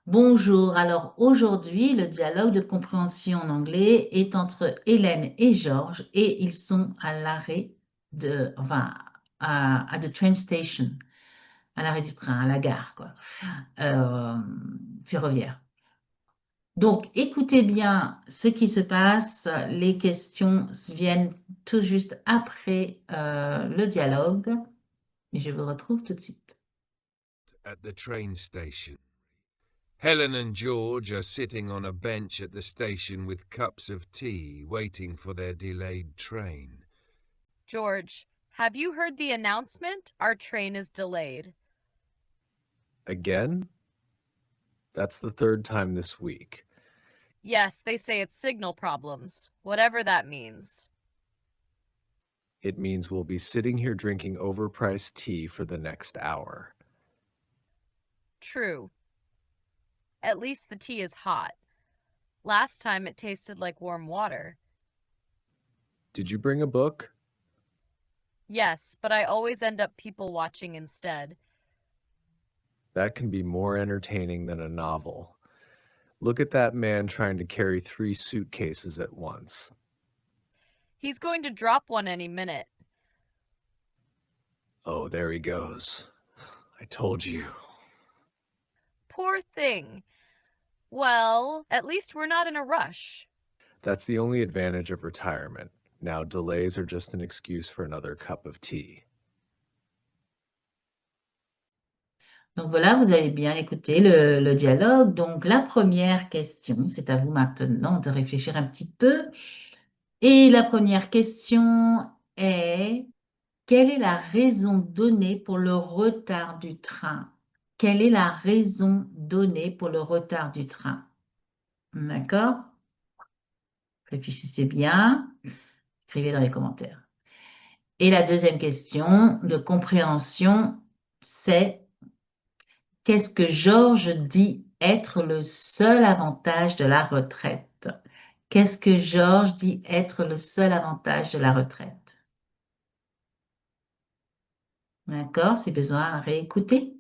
Bonjour, alors aujourd'hui, le dialogue de compréhension en anglais est entre Hélène et Georges et ils sont à l'arrêt à the train station, à l'arrêt du train, à la gare, quoi, euh, ferroviaire. Donc, écoutez bien ce qui se passe. Les questions viennent tout juste après le dialogue et je vous retrouve tout de suite. At the train station. Helen and George are sitting on a bench at the station with cups of tea, waiting for their delayed train. George, have you heard the announcement? Our train is delayed. Again? That's the third time this week. Yes, they say it's signal problems, whatever that means. It means we'll be sitting here drinking overpriced tea for the next hour. True. At least the tea is hot. Last time it tasted like warm water. Did you bring a book? Yes, but I always end up people watching instead. That can be more entertaining than a novel. Look at that man trying to carry 3 suitcases at once. He's going to drop one any minute. Oh, there he goes. I told you. Poor thing. Well, at least we're not in a rush. That's the only advantage of retirement. Now delays are just an excuse for another cup of tea. Donc voilà, vous avez bien écouté le dialogue. Donc la première question, c'est à vous maintenant de réfléchir un petit peu. Et la première question est, quelle est la raison donnée pour le retard du train? Quelle est la raison donnée pour le retard du train? D'accord? Réfléchissez bien, écrivez dans les commentaires. Et la deuxième question de compréhension, c'est qu'est-ce que Georges dit être le seul avantage de la retraite? Qu'est-ce que Georges dit être le seul avantage de la retraite? D'accord? Si besoin, réécouter.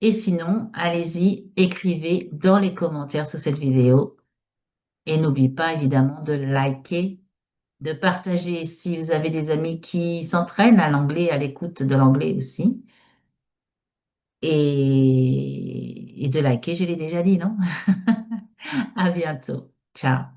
Et sinon, allez-y, écrivez dans les commentaires sous cette vidéo. Et n'oubliez pas évidemment de liker, de partager si vous avez des amis qui s'entraînent à l'anglais, à l'écoute de l'anglais aussi. Et de liker, je l'ai déjà dit, non? À bientôt. Ciao.